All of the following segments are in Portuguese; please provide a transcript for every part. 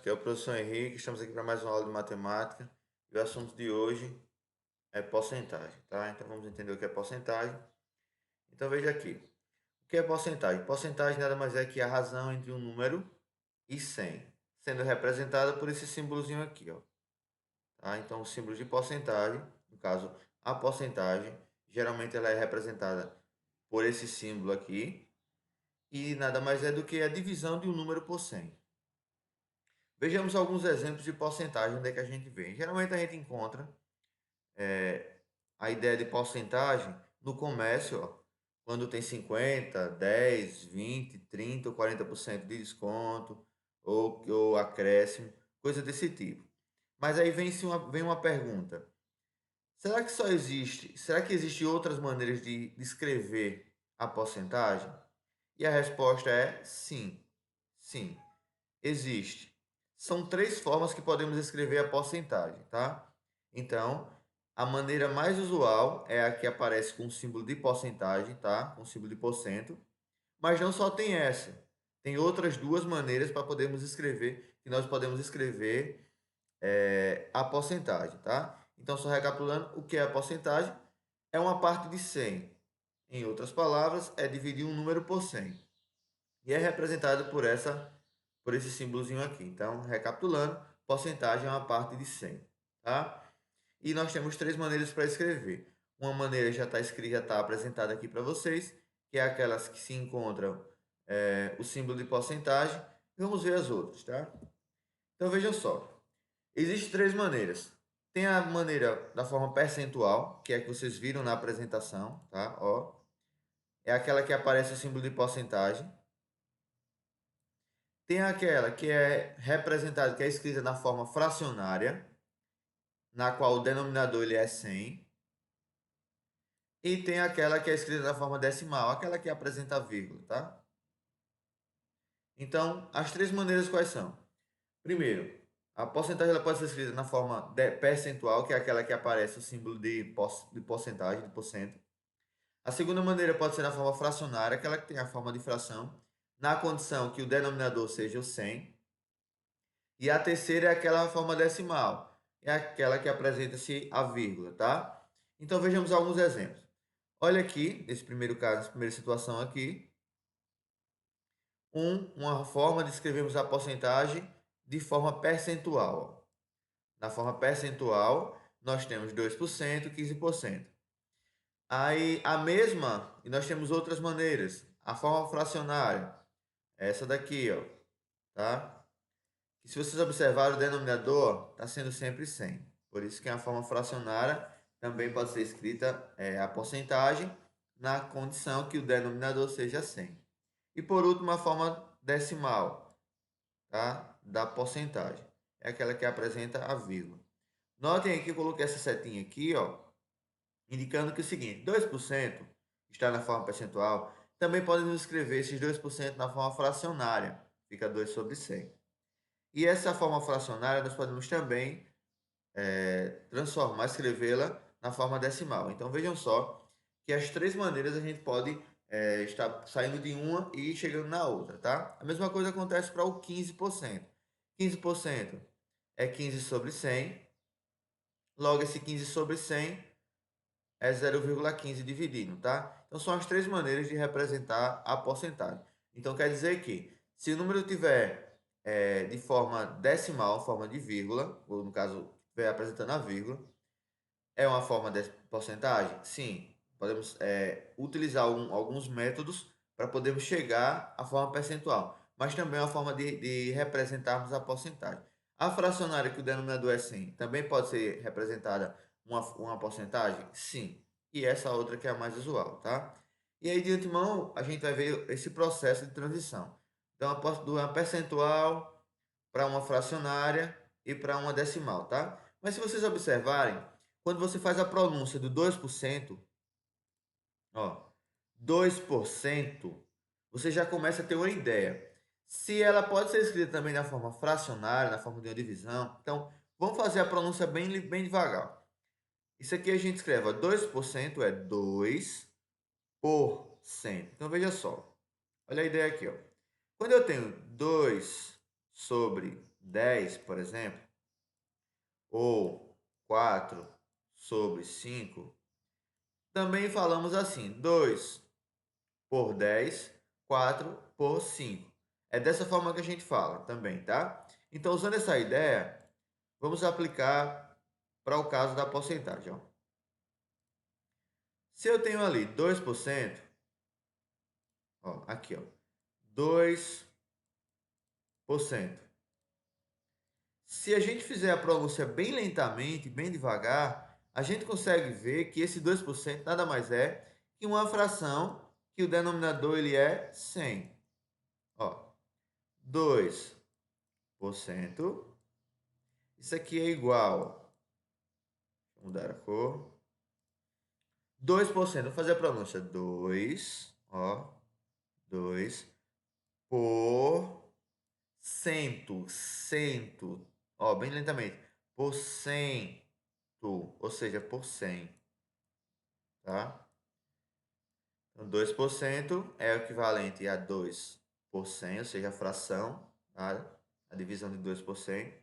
Aqui é o professor Henrique, estamos aqui para mais uma aula de matemática e o assunto de hoje é porcentagem, tá? Então vamos entender o que é porcentagem. Então veja aqui, o que é porcentagem? Porcentagem nada mais é que a razão entre um número e 100, sendo representada por esse símbolozinho aqui, ó. Tá? Então o símbolo de porcentagem, no caso a porcentagem, geralmente ela é representada por esse símbolo aqui e nada mais é do que a divisão de um número por 100. Vejamos alguns exemplos de porcentagem onde é que a gente vê. Geralmente a gente encontra a ideia de porcentagem no comércio, ó, quando tem 50, 10, 20, 30 ou 40% de desconto ou acréscimo, coisa desse tipo. Mas aí vem uma pergunta. Será que existe outras maneiras de descrever a porcentagem? E a resposta é sim. Sim, existe. São três formas que podemos escrever a porcentagem, tá? Então, a maneira mais usual é a que aparece com o símbolo de porcentagem, tá? Com o símbolo de porcento. Mas não só tem essa. Tem outras duas maneiras para podermos escrever, que nós podemos escrever a porcentagem, tá? Então, só recapitulando, o que é a porcentagem? É uma parte de 100. Em outras palavras, é dividir um número por 100. E é representado por esse símbolozinho aqui. Então, recapitulando, porcentagem é uma parte de 100, tá? E nós temos três maneiras para escrever. Uma maneira já está escrita, já está apresentada aqui para vocês, que é aquelas que se encontram o símbolo de porcentagem. Vamos ver as outras, tá? Então, vejam só. Existem três maneiras. Tem a maneira da forma percentual, que é a que vocês viram na apresentação, tá? Ó, é aquela que aparece o símbolo de porcentagem. Tem aquela que é representada, que é escrita na forma fracionária, na qual o denominador ele é 100. E tem aquela que é escrita na forma decimal, aquela que apresenta a vírgula, tá? Então, as três maneiras quais são? Primeiro, a porcentagem ela pode ser escrita na forma percentual, que é aquela que aparece o símbolo de porcentagem, de porcento. A segunda maneira pode ser na forma fracionária, aquela que tem a forma de fração, na condição que o denominador seja o 100. E a terceira é aquela forma decimal, é aquela que apresenta-se a vírgula, tá? Então vejamos alguns exemplos. Olha aqui, nesse primeiro caso, nessa primeira situação aqui, uma forma de escrevermos a porcentagem de forma percentual. Na forma percentual, nós temos 2%, 15%. Aí a mesma, e nós temos outras maneiras. A forma fracionária, essa daqui, ó, tá? E se vocês observarem, o denominador está sendo sempre 100. Por isso que a forma fracionária também pode ser escrita a porcentagem na condição que o denominador seja 100. E por último, a forma decimal, tá? Da porcentagem. É aquela que apresenta a vírgula. Notem aqui que eu coloquei essa setinha aqui, ó, indicando que é o seguinte, 2% está na forma percentual. Também podemos escrever esses 2% na forma fracionária. Fica 2 sobre 100. E essa forma fracionária nós podemos também transformar, escrevê-la na forma decimal. Então vejam só que as três maneiras a gente pode estar saindo de uma e chegando na outra, tá? A mesma coisa acontece para o 15%. 15% é 15 sobre 100, logo esse 15 sobre 100 é 0,15 dividindo, tá? Então são as três maneiras de representar a porcentagem. Então quer dizer que se o número tiver de forma decimal, forma de vírgula, ou no caso estiver apresentando a vírgula, é uma forma de porcentagem? Sim. Podemos utilizar alguns métodos para podermos chegar à forma percentual, mas também é uma forma de representarmos a porcentagem. A fracionária que o denominador é 100 também pode ser representada uma porcentagem? Sim. E essa outra que é a mais usual, tá? E aí, de antemão, a gente vai ver esse processo de transição. Então, de uma percentual para uma fracionária e para uma decimal, tá? Mas se vocês observarem, quando você faz a pronúncia do 2%, ó, 2%, você já começa a ter uma ideia. Se ela pode ser escrita também na forma fracionária, na forma de uma divisão, então vamos fazer a pronúncia bem devagar. Isso aqui a gente escreve, ó, 2% é 2%. Então veja só, olha a ideia aqui, ó. Quando eu tenho 2 sobre 10, por exemplo, ou 4 sobre 5, também falamos assim, 2 por 10, 4 por 5. É dessa forma que a gente fala também, tá? Então, usando essa ideia, vamos aplicar para o caso da porcentagem. Ó. Se eu tenho ali 2%, ó, aqui, ó, 2%. Se a gente fizer a pronúncia bem lentamente, bem devagar, a gente consegue ver que esse 2% nada mais é que uma fração que o denominador ele é 100. Ó, 2%. Isso aqui é igual, vou mudar a cor, 2%, vou fazer a pronúncia, 2, ó, 2 por cento, ó, bem lentamente, por cento, ou seja, por 100, tá? Então, 2% é o equivalente a 2 por 100, ou seja, a fração, tá? A divisão de 2 por 100.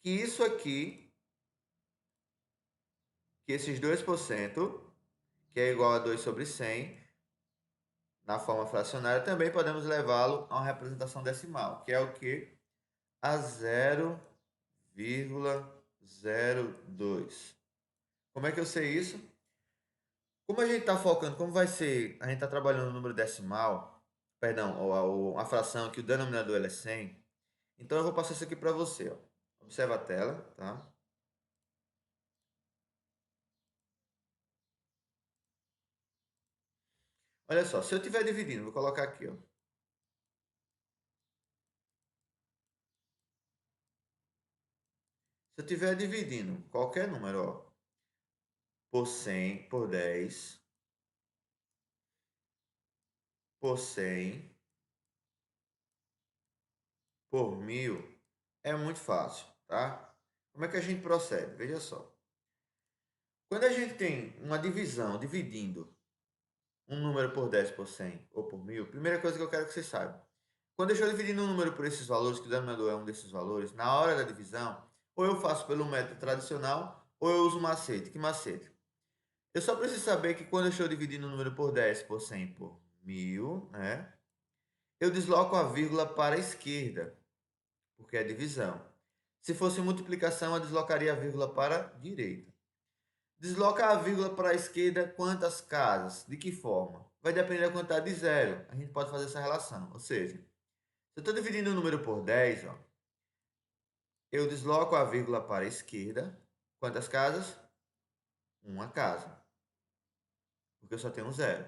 Que isso aqui, que esses 2%, que é igual a 2 sobre 100, na forma fracionária, também podemos levá-lo a uma representação decimal, que é o que? A 0,02. Como é que eu sei isso? Como a gente está focando, como vai ser, a gente está trabalhando no número decimal, perdão, ou a fração que o denominador é 100, então eu vou passar isso aqui para você. Ó. Observa a tela, tá? Olha só, se eu estiver dividindo, vou colocar aqui, ó. Se eu estiver dividindo qualquer número, ó, por 100, por 10, por 100, por 1000, é muito fácil, tá? Como é que a gente procede? Veja só. Quando a gente tem uma divisão, dividindo um número por 10, por 100 ou por 1000, primeira coisa que eu quero que você saiba. Quando eu estou dividindo um número por esses valores, que o denominador é um desses valores, na hora da divisão, ou eu faço pelo método tradicional, ou eu uso macete. Que macete? Eu só preciso saber que quando eu estou dividindo um número por 10, por 100, por 1000, né? Eu desloco a vírgula para a esquerda, porque é divisão. Se fosse multiplicação, eu deslocaria a vírgula para a direita. Desloca a vírgula para a esquerda quantas casas? De que forma? Vai depender da quantidade de zero. A gente pode fazer essa relação. Ou seja, se eu estou dividindo o número por 10, ó, eu desloco a vírgula para a esquerda. Quantas casas? Uma casa. Porque eu só tenho um zero.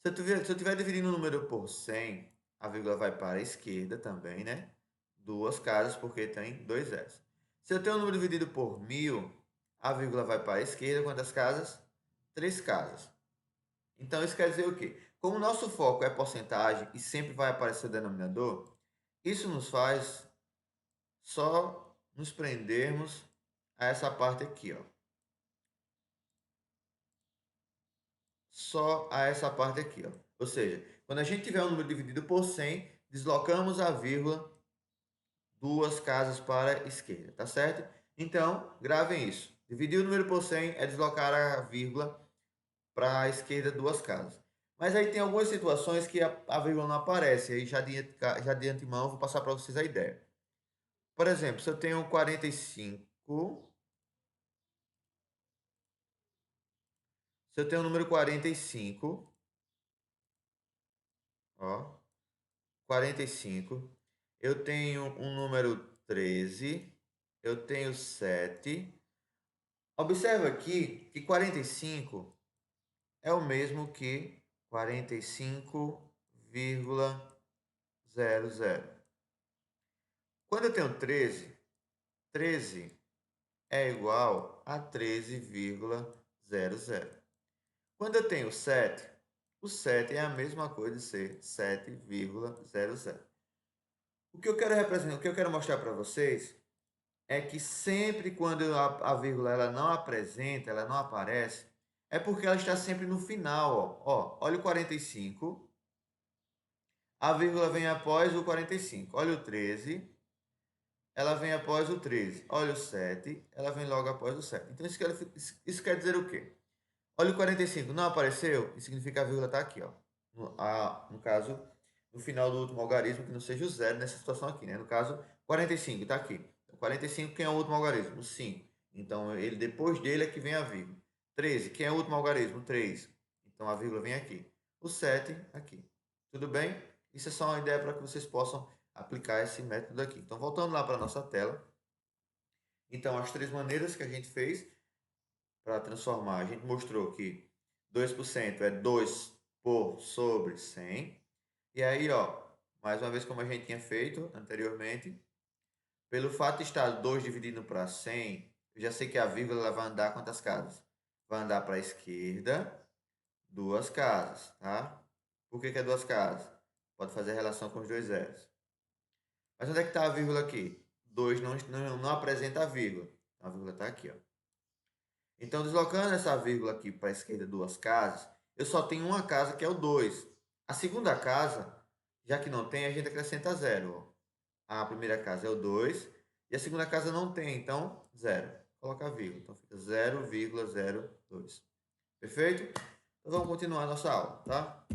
Se eu tiver dividindo o número por 100, a vírgula vai para a esquerda também, né? Duas casas, porque tem dois zeros. Se eu tenho um número dividido por 1000, a vírgula vai para a esquerda. Quantas casas? Três casas. Então, isso quer dizer o quê? Como o nosso foco é porcentagem e sempre vai aparecer o denominador, isso nos faz só nos prendermos a essa parte aqui, ó. Só a essa parte aqui, ó. Ou seja, quando a gente tiver um número dividido por 100, deslocamos a vírgula duas casas para a esquerda, tá certo? Então, gravem isso. Dividir o número por 100 é deslocar a vírgula para a esquerda duas casas. Mas aí tem algumas situações que a vírgula não aparece. Aí já de antemão eu vou passar para vocês a ideia. Por exemplo, se eu tenho 45, se eu tenho o número 45, ó, 45, eu tenho um número 13, eu tenho 7. Observa aqui que 45 é o mesmo que 45,00. Quando eu tenho 13, 13 é igual a 13,00. Quando eu tenho 7, o 7 é a mesma coisa de ser 7,00. O que eu quero representar, o que eu quero mostrar para vocês é que sempre quando a vírgula ela não apresenta, ela não aparece, é porque ela está sempre no final, ó. Ó, olha o 45, a vírgula vem após o 45. Olha o 13, ela vem após o 13. Olha o 7, ela vem logo após o 7. Então, isso quer dizer o quê? Olha o 45, não apareceu? Isso significa que a vírgula está aqui, ó. No caso, no final do último algarismo, que não seja o zero nessa situação aqui, né? No caso, 45 está aqui. Então, 45, quem é o último algarismo? O 5. Então, ele, depois dele é que vem a vírgula. 13, quem é o último algarismo? O 3. Então, a vírgula vem aqui. O 7, aqui. Tudo bem? Isso é só uma ideia para que vocês possam aplicar esse método aqui. Então, voltando lá para a nossa tela. Então, as três maneiras que a gente fez para transformar, a gente mostrou que 2% é 2 por sobre 100. E aí, ó, mais uma vez como a gente tinha feito anteriormente, pelo fato de estar 2 dividido para 100, eu já sei que a vírgula vai andar quantas casas? Vai andar para a esquerda, duas casas, tá? Por que é duas casas? Pode fazer relação com os dois zeros. Mas onde é que está a vírgula aqui? 2 não apresenta a vírgula. A vírgula está aqui, ó. Então, deslocando essa vírgula aqui para a esquerda duas casas, eu só tenho uma casa que é o 2. A segunda casa, já que não tem, a gente acrescenta zero. A primeira casa é o 2 e a segunda casa não tem, então zero. Coloca a vírgula, então fica 0,02. Perfeito? Então vamos continuar a nossa aula, tá?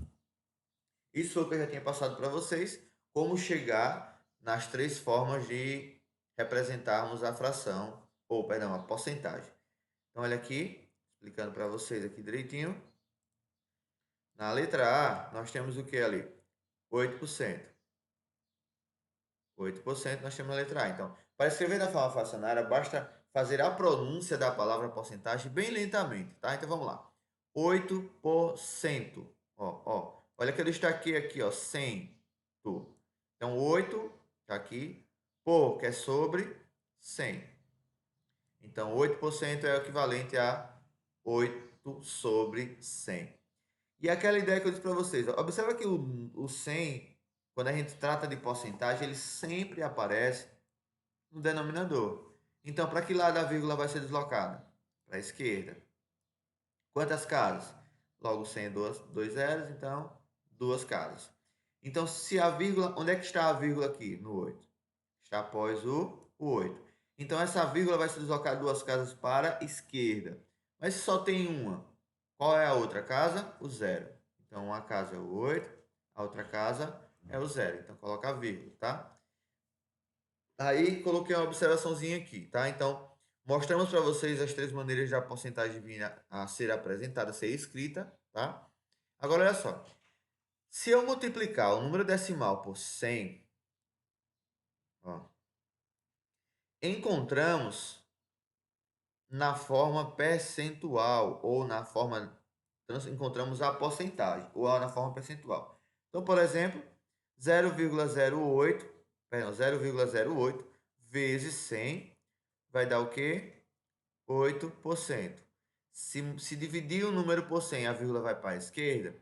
Isso foi o que eu já tinha passado para vocês, como chegar nas três formas de representarmos a fração, ou perdão, a porcentagem. Então, olha aqui, explicando para vocês aqui direitinho. Na letra A, nós temos o que ali? 8%. 8% nós temos na letra A. Então, para escrever da forma fracionária, basta fazer a pronúncia da palavra porcentagem bem lentamente, tá? Então, vamos lá. 8%. Ó. Olha que eu destaquei aqui, ó, cento. Então, 8, tá aqui, por, que é sobre 100. Então, 8% é o equivalente a 8 sobre 100. E aquela ideia que eu disse para vocês, observa que o 100, quando a gente trata de porcentagem, ele sempre aparece no denominador. Então, para que lado a vírgula vai ser deslocada? Para a esquerda. Quantas casas? Logo, 100 é dois zeros, então, duas casas. Então, se a vírgula, onde é que está a vírgula aqui? No 8. Está após o 8. Então, essa vírgula vai se deslocar duas casas para a esquerda. Mas se só tem uma, qual é a outra casa? O zero. Então, uma casa é o 8, a outra casa é o zero. Então, coloca a vírgula, tá? Aí, coloquei uma observaçãozinha aqui, tá? Então, mostramos para vocês as três maneiras da porcentagem vir a ser apresentada, a ser escrita, tá? Agora, olha só. Se eu multiplicar o número decimal por 100, ó, encontramos na forma percentual ou na forma encontramos a porcentagem ou na forma percentual. Então, por exemplo, 0,08, perdão, 0,08 vezes 100 vai dar o quê? 8%. Se dividir o número por 100, a vírgula vai para a esquerda,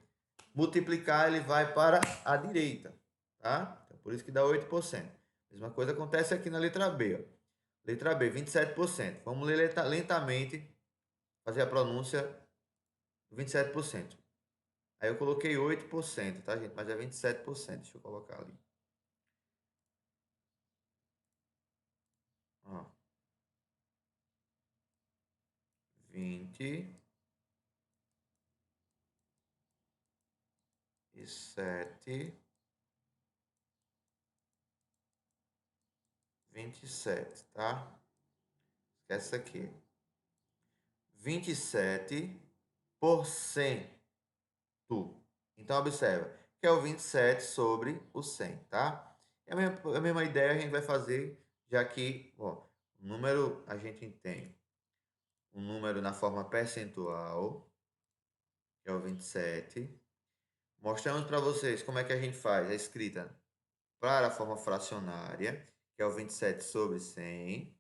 multiplicar ele vai para a direita, tá? Então, por isso que dá 8%. Mesma coisa acontece aqui na letra B, ó. Letra B, 27%. Vamos ler lentamente, fazer a pronúncia do 27%. Aí eu coloquei 8%, tá, gente? Mas é 27%. Deixa eu colocar ali. Ó. 27, tá? Esquece isso aqui. 27%. Então, observa, que é o 27 sobre o 100, tá? É a mesma ideia a gente vai fazer, já que, ó, o número, a gente tem um número na forma percentual, que é o 27. Mostramos para vocês como é que a gente faz a escrita para a forma fracionária, que é o 27 sobre 100.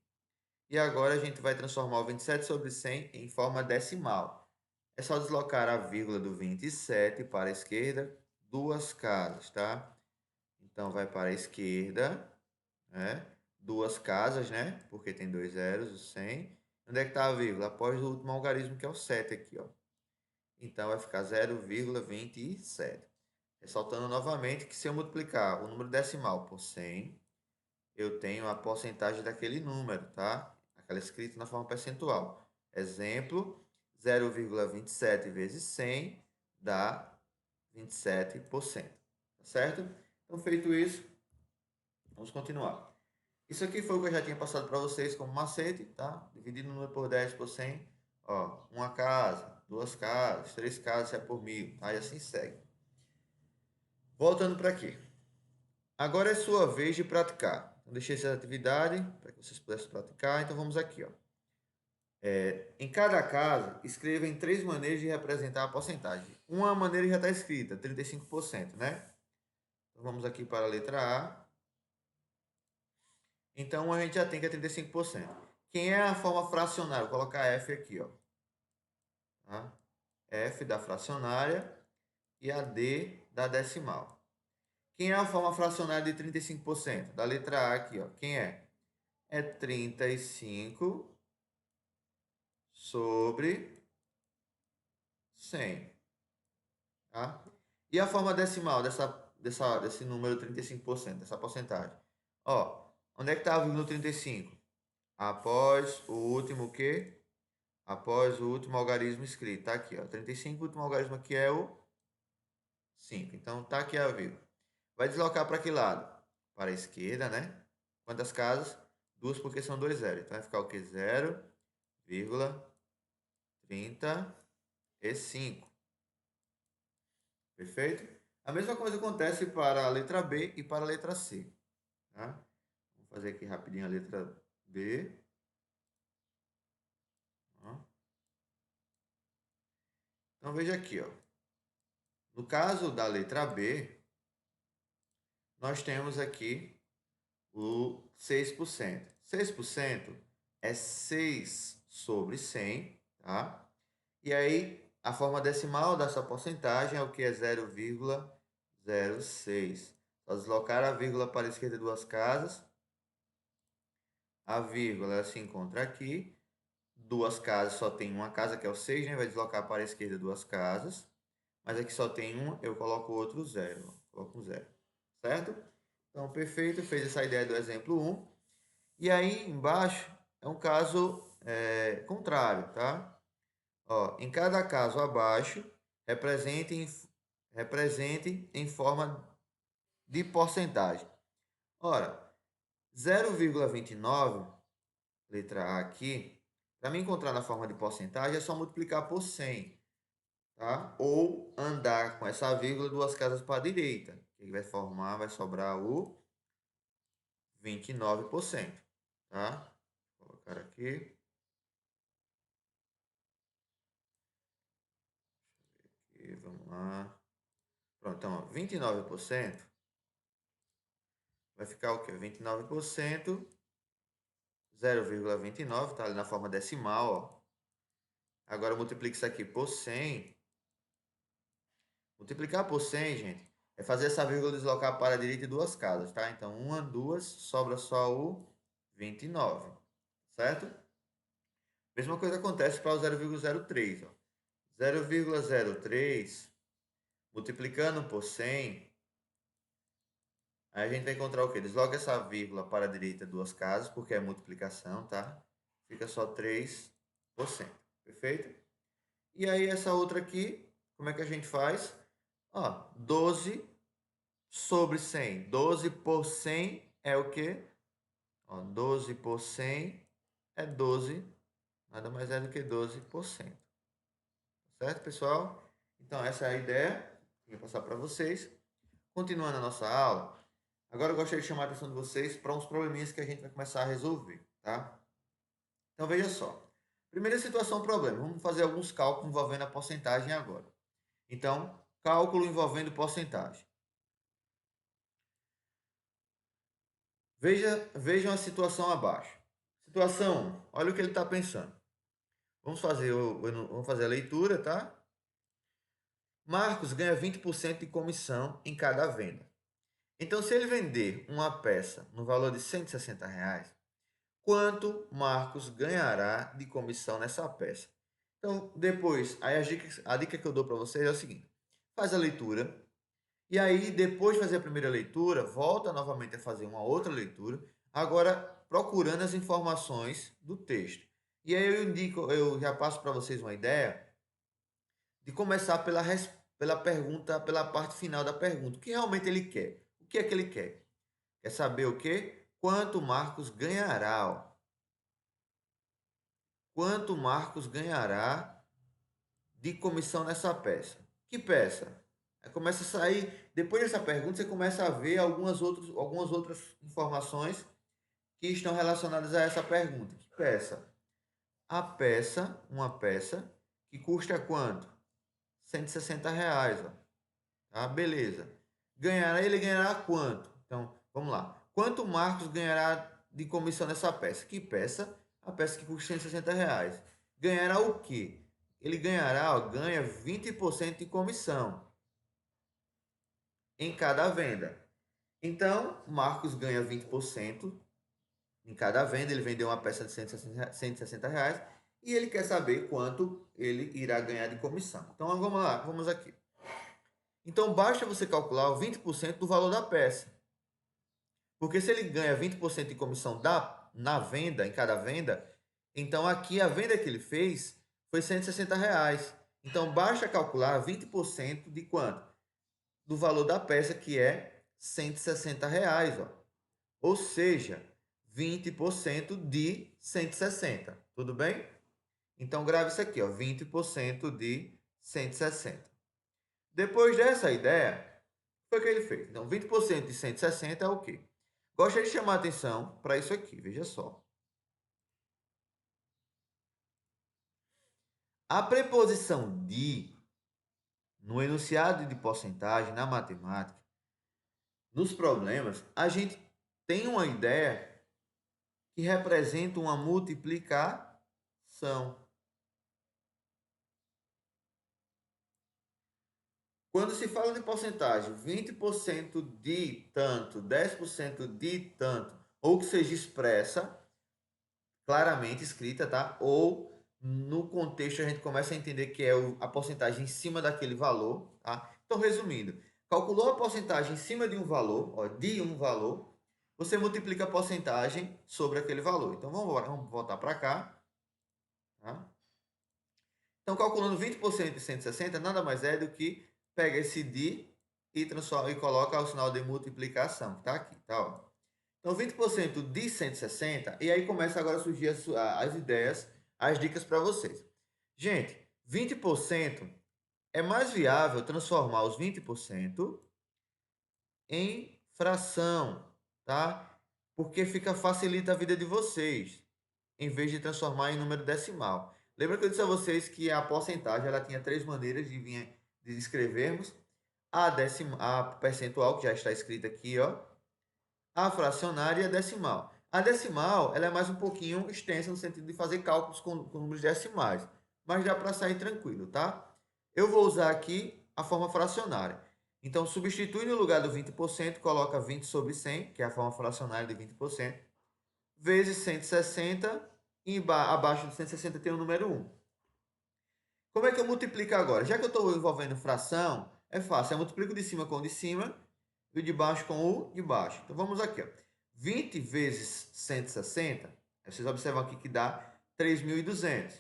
E agora a gente vai transformar o 27 sobre 100 em forma decimal. É só deslocar a vírgula do 27 para a esquerda, duas casas, tá? Então, vai para a esquerda, né? Duas casas, né? Porque tem dois zeros, o 100. Onde é que está a vírgula? Após o último algarismo, que é o 7 aqui, ó. Então, vai ficar 0,27. Ressaltando novamente que se eu multiplicar o número decimal por 100, eu tenho a porcentagem daquele número, tá? Aquela escrita na forma percentual. Exemplo, 0,27 vezes 100 dá 27%. Tá certo? Então, feito isso, vamos continuar. Isso aqui foi o que eu já tinha passado para vocês como macete, tá? Dividindo o número por 10 por 100. Ó, uma casa, duas casas, três casas é por 1000, tá? E assim segue. Voltando para aqui. Agora é sua vez de praticar. Então, deixei essa atividade para que vocês pudessem praticar. Então, vamos aqui, ó. Em cada caso, escreva em 3 maneiras de representar a porcentagem. Uma maneira já está escrita, 35%, né? Então, vamos aqui para a letra A. Então, a gente já tem que é 35%. Quem é a forma fracionária? Vou colocar F aqui, ó. Tá? F da fracionária e a D da decimal. Quem é a forma fracionária de 35%? Da letra A aqui, ó. Quem é? É 35 sobre 100. Tá? E a forma decimal desse número 35%, dessa porcentagem? Ó, onde é que está a vírgula 35? Após o último quê? Após o último algarismo escrito. Tá aqui, ó. 35, o último algarismo aqui é o 5. Então, tá aqui a vírgula. Vai deslocar para que lado? Para a esquerda, né? Quantas casas? Duas, porque são dois zeros. Então, vai ficar o quê? 0,35. Perfeito? A mesma coisa acontece para a letra B e para a letra C. Tá? Vamos fazer aqui rapidinho a letra B. Então, veja aqui, ó. No caso da letra B, nós temos aqui o 6%. 6% é 6 sobre 100, tá? E aí, a forma decimal dessa porcentagem é o que? É 0,06. Só deslocar a vírgula para a esquerda duas casas. A vírgula ela se encontra aqui. Duas casas, só tem uma casa, que é o 6, né? Vai deslocar para a esquerda duas casas. Mas aqui só tem uma, eu coloco outro zero. Coloco um zero. Certo? Então, perfeito. Fez essa ideia do exemplo 1. E aí, embaixo, é um caso contrário, tá? Ó, em cada caso abaixo, represente em forma de porcentagem. Ora, 0,29, letra A aqui, para me encontrar na forma de porcentagem, é só multiplicar por 100, tá? Ou andar com essa vírgula duas casas para a direita. O que vai formar? Vai sobrar o 29%, tá? Vou colocar aqui. E vamos lá. Pronto, então, ó, 29% vai ficar o quê? 29%, 0,29, tá ali na forma decimal, ó. Agora multiplica isso aqui por 100. Multiplicar por 100, gente, é fazer essa vírgula deslocar para a direita duas casas, tá? Então, uma, duas, sobra só o 29, certo? Mesma coisa acontece para o 0,03, ó. 0,03 multiplicando por 100, aí a gente vai encontrar o quê? Desloca essa vírgula para a direita duas casas, porque é multiplicação, tá? Fica só 3%. Perfeito? E aí essa outra aqui, como é que a gente faz? Ó, 12 sobre 100. 12 por 100 é o quê? Ó, 12 por 100 é 12, nada mais é do que 12%. Certo, pessoal? Então, essa é a ideia que eu vou passar para vocês. Continuando a nossa aula, agora eu gostaria de chamar a atenção de vocês para uns probleminhas que a gente vai começar a resolver, tá? Então, veja só. Primeira situação, problema. Vamos fazer alguns cálculos envolvendo a porcentagem agora. Então, cálculo envolvendo porcentagem. Vejam a situação abaixo. Situação 1. Olha o que ele está pensando. Vamos fazer a leitura, tá? Marcos ganha 20% de comissão em cada venda. Então, se ele vender uma peça no valor de R$ 160, quanto Marcos ganhará de comissão nessa peça? Então, depois, aí a dica que eu dou para vocês é o seguinte: faz a leitura, e aí, depois de fazer a primeira leitura, volta novamente a fazer uma outra leitura. agora procurando as informações do texto. E aí eu já passo para vocês uma ideia de começar pela pergunta, pela parte final da pergunta. O que realmente ele quer? O que é que ele quer? Quer saber o quê? Quanto Marcos ganhará? Ó. Quanto Marcos ganhará de comissão nessa peça? Que peça? Aí começa a sair, depois dessa pergunta, você começa a ver algumas outras informações que estão relacionadas a essa pergunta. Que peça? A peça, uma peça, que custa quanto? R$ 160. Ó. Tá? Beleza. Ele ganhará quanto? Então, vamos lá. Quanto o Marcos ganhará de comissão nessa peça? Que peça? A peça que custa R$ 160. Ganhará o quê? Ele ganhará, ó, ganha 20% de comissão em cada venda. Então, Marcos ganha 20% em cada venda. Ele vendeu uma peça de R$ 160 e ele quer saber quanto ele irá ganhar de comissão. Então, vamos lá, vamos aqui. Então, basta você calcular o 20% do valor da peça. Porque se ele ganha 20% de comissão na venda, em cada venda, então aqui a venda que ele fez foi R$ 160. Então, basta calcular 20% de quanto? Do valor da peça, que é R$ 160. Ó. Ou seja, 20% de 160. Tudo bem? Então, grave isso aqui, ó, 20% de 160. Depois dessa ideia, foi o que ele fez. Então, 20% de 160 é o quê? Gostaria de chamar a atenção para isso aqui, veja só. A preposição de, no enunciado de porcentagem, na matemática, nos problemas, a gente tem uma ideia que representa uma multiplicação. Quando se fala de porcentagem, 20% de tanto, 10% de tanto, ou que seja expressa, claramente escrita, tá? Ou no contexto a gente começa a entender que é a porcentagem em cima daquele valor, tá? Então, resumindo, calculou a porcentagem em cima de um valor, ó, de um valor, você multiplica a porcentagem sobre aquele valor. Então, vamos voltar para cá, tá? Então, calculando 20% de 160, nada mais é do que pega esse de e transforma e coloca o sinal de multiplicação, que está aqui, tá? Ó. Então, 20% de 160, e aí começa agora a surgir as ideias, as dicas para vocês. Gente, 20% é mais viável transformar os 20% em fração, tá? Porque facilita a vida de vocês, em vez de transformar em número decimal. Lembra que eu disse a vocês que a porcentagem ela tinha três maneiras de escrevermos: a percentual, que já está escrita aqui, ó, a fracionária e a decimal. A decimal ela é mais um pouquinho extensa no sentido de fazer cálculos com números decimais, mas dá para sair tranquilo, tá? Eu vou usar aqui a forma fracionária. Então, substitui no lugar do 20%, coloca 20 sobre 100, que é a forma fracionária de 20%, vezes 160, e abaixo de 160 tem o número 1. Como é que eu multiplico agora? Já que eu estou envolvendo fração, é fácil. Eu multiplico de cima com o de cima e o de baixo com o de baixo. Então, vamos aqui. Ó. 20 vezes 160, vocês observam aqui que dá 3.200.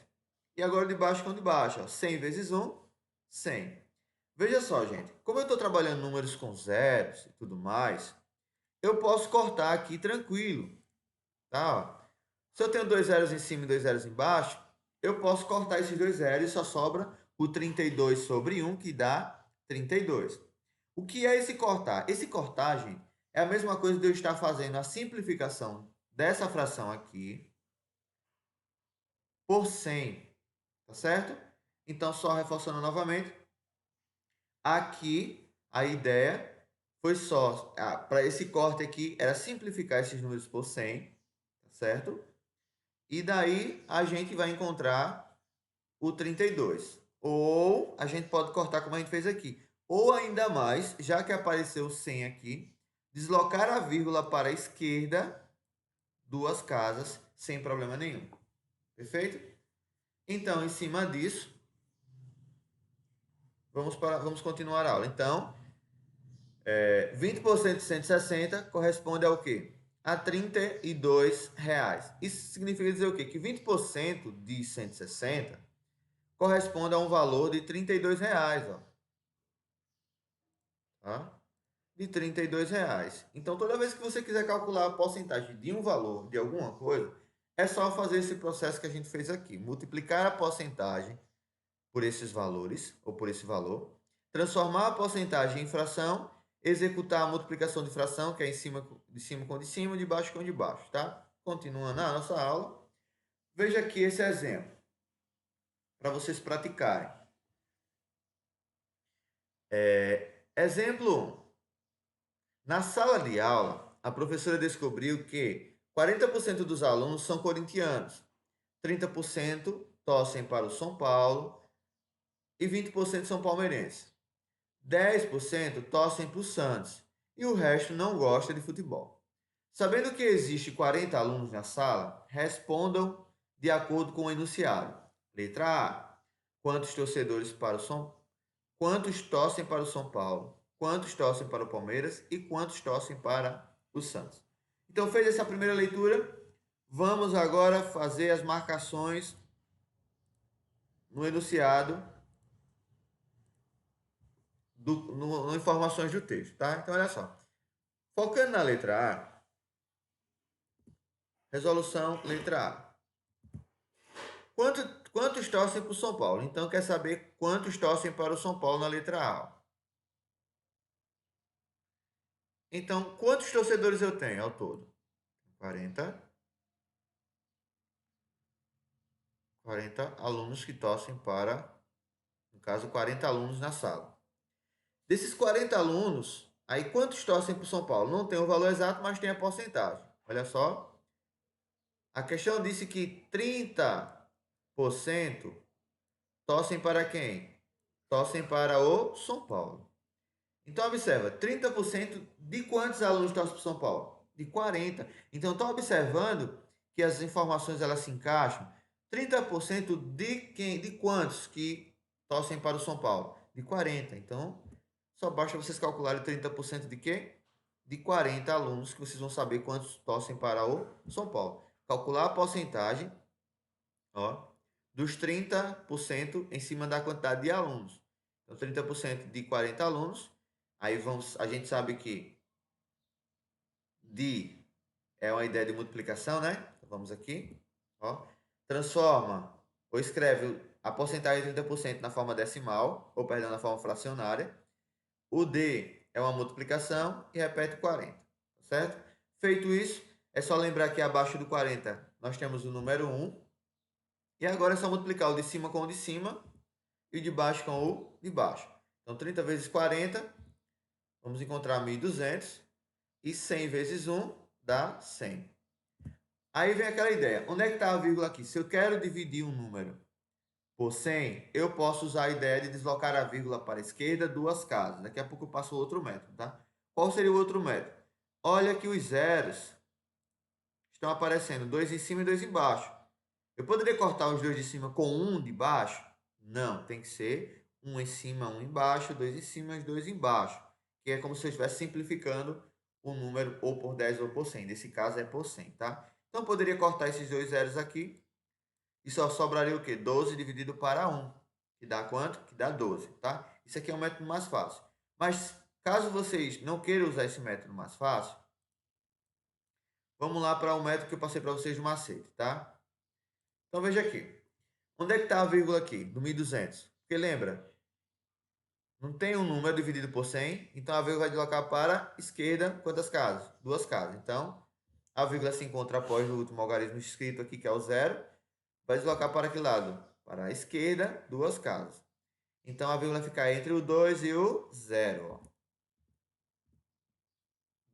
E agora de baixo com o de baixo. Ó. 100 vezes 1, 100. Veja só, gente. Como eu estou trabalhando números com zeros e tudo mais, eu posso cortar aqui tranquilo. Tá? Se eu tenho dois zeros em cima e dois zeros embaixo, eu posso cortar esses dois zeros e só sobra o 32 sobre 1, que dá 32. O que é esse cortar? Esse cortar, gente, é a mesma coisa de eu estar fazendo a simplificação dessa fração aqui por 100, tá certo? Então, só reforçando novamente, aqui a ideia foi só, para esse corte aqui, era simplificar esses números por 100, tá certo? E daí a gente vai encontrar o 32. Ou a gente pode cortar como a gente fez aqui. Ou ainda mais, já que apareceu 100 aqui, deslocar a vírgula para a esquerda, duas casas, sem problema nenhum. Perfeito? Então, em cima disso, vamos continuar a aula. Então, 20% de 160 corresponde ao quê? a R$ 32. Isso significa dizer o quê? Que 20% de 160 corresponde a um valor de R$ 32, ó. Tá? De R$ 32. Então, toda vez que você quiser calcular a porcentagem de um valor de alguma coisa, é só fazer esse processo que a gente fez aqui. Multiplicar a porcentagem por esses valores, ou por esse valor, transformar a porcentagem em fração, executar a multiplicação de fração, que é em cima de cima com de cima, de baixo com de baixo, tá? Continuando a nossa aula. Veja aqui esse exemplo, para vocês praticarem. Exemplo 1. Na sala de aula, a professora descobriu que 40% dos alunos são corintianos, 30% torcem para o São Paulo e 20% são palmeirenses. 10% torcem para o Santos e o resto não gosta de futebol. Sabendo que existe 40 alunos na sala, respondam de acordo com o enunciado. Letra A. Quantos torcedores para o São Quantos torcem para o São Paulo? Quantos torcem para o Palmeiras? E quantos torcem para o Santos? Então, fez essa primeira leitura. Vamos agora fazer as marcações no enunciado, no informações do texto, tá? Então, olha só. Focando na letra A, resolução letra A. Quantos torcem para o São Paulo? Então, quer saber quantos torcem para o São Paulo na letra A. Então, quantos torcedores eu tenho ao todo? 40 alunos que torcem para, no caso, 40 alunos na sala. Desses 40 alunos, aí quantos torcem para o São Paulo? Não tem o valor exato, mas tem a porcentagem. Olha só. A questão disse que 30% torcem para quem? Torcem para o São Paulo. Então, observa, 30% de quantos alunos torcem para o São Paulo? De 40. Então, estão observando que as informações elas se encaixam. 30% de quem? De quantos que torcem para o São Paulo? De 40. Então, só basta vocês calcularem 30% de quê? De 40 alunos, que vocês vão saber quantos torcem para o São Paulo. Calcular a porcentagem, ó, dos 30% em cima da quantidade de alunos. Então, 30% de 40 alunos. Aí a gente sabe que de é uma ideia de multiplicação, né? Então, vamos aqui, ó. Transforma ou escreve a porcentagem de 30% na forma decimal, ou perdão, na forma fracionária. O D é uma multiplicação e repete 40, certo? Feito isso, é só lembrar que abaixo do 40 nós temos o número 1. E agora é só multiplicar o de cima com o de cima e o de baixo com o de baixo. Então, 30 vezes 40, vamos encontrar 1.200. E 100 vezes 1 dá 100. Aí vem aquela ideia. Onde é que está a vírgula aqui? Se eu quero dividir um número por 100, eu posso usar a ideia de deslocar a vírgula para a esquerda duas casas. Daqui a pouco eu passo outro método, tá? Qual seria o outro método? Olha que os zeros estão aparecendo, 2 em cima e 2 embaixo. Eu poderia cortar os dois de cima com um de baixo? Não, tem que ser um em cima, um embaixo, 2 em cima e 2 embaixo. Que é como se eu estivesse simplificando o número ou por 10 ou por 100. Nesse caso é por 100, tá? Então, eu poderia cortar esses dois zeros aqui e só sobraria o quê? 12 dividido para 1, que dá quanto? Que dá 12, tá? Isso aqui é o método mais fácil. Mas, caso vocês não queiram usar esse método mais fácil, vamos lá para o método que eu passei para vocês no macete, tá? Então, veja aqui. Onde é que está a vírgula aqui, do 1.200? Porque lembra, não tem um número dividido por 100, então a vírgula vai deslocar para a esquerda quantas casas? Duas casas. Então, a vírgula se encontra após o último algarismo escrito aqui, que é o zero. Vai deslocar para que lado? Para a esquerda, duas casas. Então, a vírgula vai ficar entre o 2 e o 0.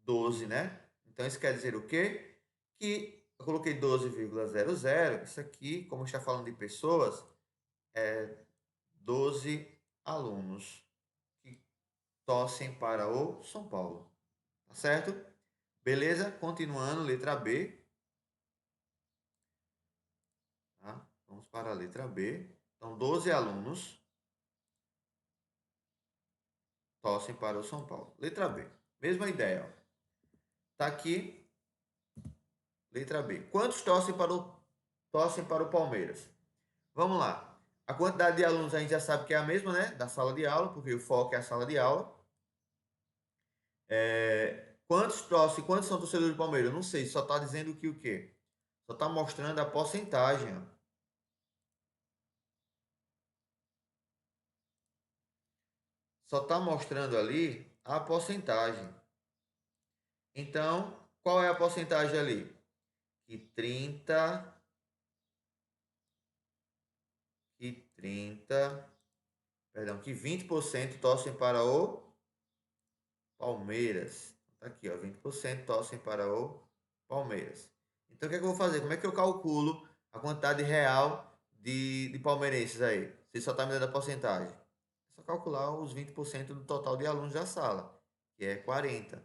12, né? Então, isso quer dizer o quê? Que eu coloquei 12,00. Isso aqui, como está falando de pessoas, é 12 alunos que torcem para o São Paulo. Tá certo? Beleza? Continuando, letra B. Tá? Vamos para a letra B. Então, 12 alunos torcem para o São Paulo. Letra B. Mesma ideia. Ó. Tá aqui. Letra B. Quantos torcem para o Palmeiras? Vamos lá. A quantidade de alunos a gente já sabe que é a mesma, né? Da sala de aula, porque o foco é a sala de aula. Quantos são torcedores do Palmeiras? Não sei, só está dizendo que o quê? Só está mostrando a porcentagem. Ó. Só está mostrando ali a porcentagem. Então, qual é a porcentagem ali? Que 30, que 20% torcem para o Palmeiras. Tá aqui, ó, 20% torcem para o Palmeiras. Então, o que é que eu vou fazer? Como é que eu calculo a quantidade real de palmeirenses aí? Você só está me dando a porcentagem. É só calcular os 20% do total de alunos da sala, que é 40.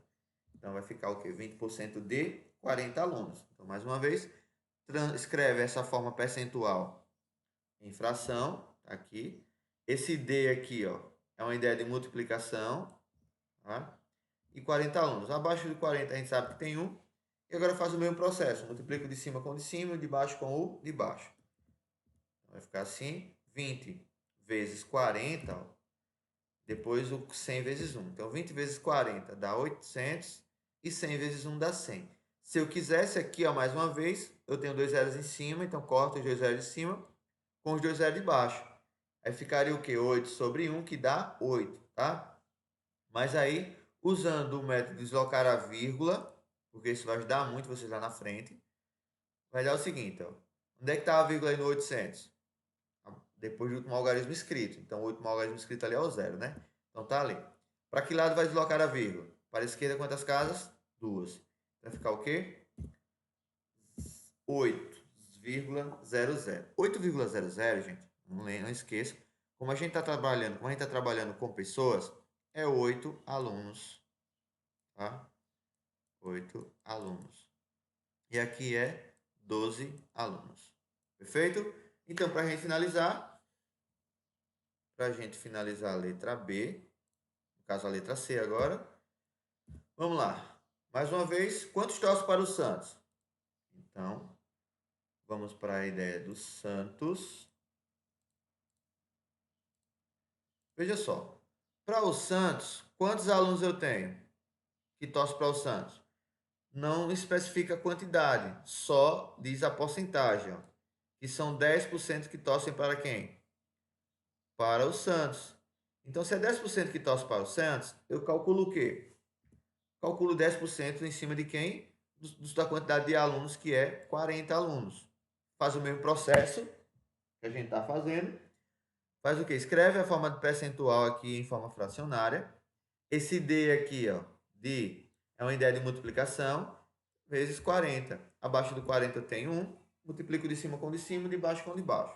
Então, vai ficar o quê? 20% de 40 alunos. Então, mais uma vez, escreve essa forma percentual em fração, tá aqui. Esse D aqui, ó, é uma ideia de multiplicação, tá? E 40 alunos. Abaixo de 40 a gente sabe que tem 1. E agora eu faço o mesmo processo. Multiplico de cima com o de cima e de baixo com o de baixo. Vai ficar assim, 20 vezes 40, ó, depois o 100 vezes 1. Então, 20 vezes 40 dá 800 e 100 vezes 1 dá 100. Se eu quisesse aqui, ó, mais uma vez, eu tenho 2 zeros em cima, então corto os 2 zeros de cima com os 2 zeros de baixo. Aí ficaria o quê? 8 sobre 1, que dá 8, tá? Mas aí, usando o método de deslocar a vírgula, porque isso vai ajudar muito vocês lá na frente, vai dar o seguinte, ó. Onde é que está a vírgula aí no 800? Depois do último algarismo escrito. Então, o último algarismo escrito ali é o zero, né? Então, tá ali. Para que lado vai deslocar a vírgula? Para a esquerda, quantas casas? 2. Vai ficar o quê? 8,00. 8,00, gente, não esqueça. Como a gente está trabalhando com pessoas, é 8 alunos, tá? 8 alunos. E aqui é 12 alunos. Perfeito? Então, para a gente finalizar a letra B, no caso a letra C agora, vamos lá. Mais uma vez, quantos torcem para o Santos? Então, vamos para a ideia do Santos. Veja só, para o Santos, quantos alunos eu tenho que torcem para o Santos? Não especifica a quantidade, só diz a porcentagem, ó, que são 10% que torcem para quem? Para o Santos. Então, se é 10% que torce para o Santos, eu calculo o quê? Calculo 10% em cima de quem? Da quantidade de alunos, que é 40 alunos. Faz o mesmo processo que a gente está fazendo. Faz o quê? Escreve a forma de percentual aqui em forma fracionária. Esse D aqui, ó, D, é uma ideia de multiplicação, vezes 40. Abaixo do 40 eu tenho 1, multiplico de cima com de cima, de baixo com de baixo.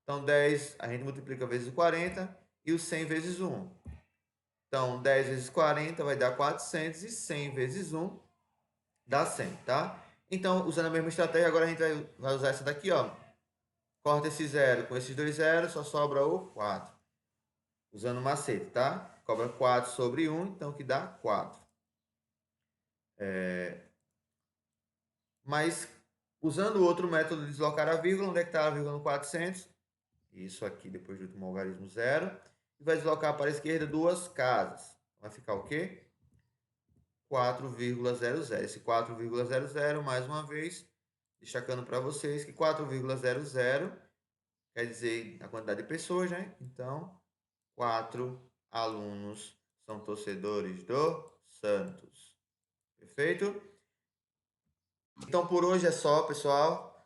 Então, 10 a gente multiplica vezes o 40 e o 100 vezes 1. Então, 10 vezes 40 vai dar 400 e 100 vezes 1 dá 100, tá? Então, usando a mesma estratégia, agora a gente vai usar essa daqui, ó. Corta esse zero com esses dois zeros, só sobra o 4. Usando o macete, tá? Cobra 4 sobre 1, então que dá 4. Mas, usando o outro método de deslocar a vírgula, onde é que está a vírgula no 400? Isso aqui, depois do último algarismo, zero. E vai deslocar para a esquerda duas casas. Vai ficar o quê? 4,00. Esse 4,00, mais uma vez, destacando para vocês que 4,00 quer dizer a quantidade de pessoas, né? Então, 4 alunos são torcedores do Santos. Perfeito? Então, por hoje é só, pessoal.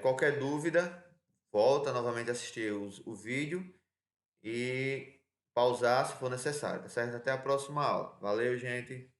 Qualquer dúvida, volta novamente a assistir o vídeo e pausar se for necessário, tá certo? Até a próxima aula. Valeu, gente!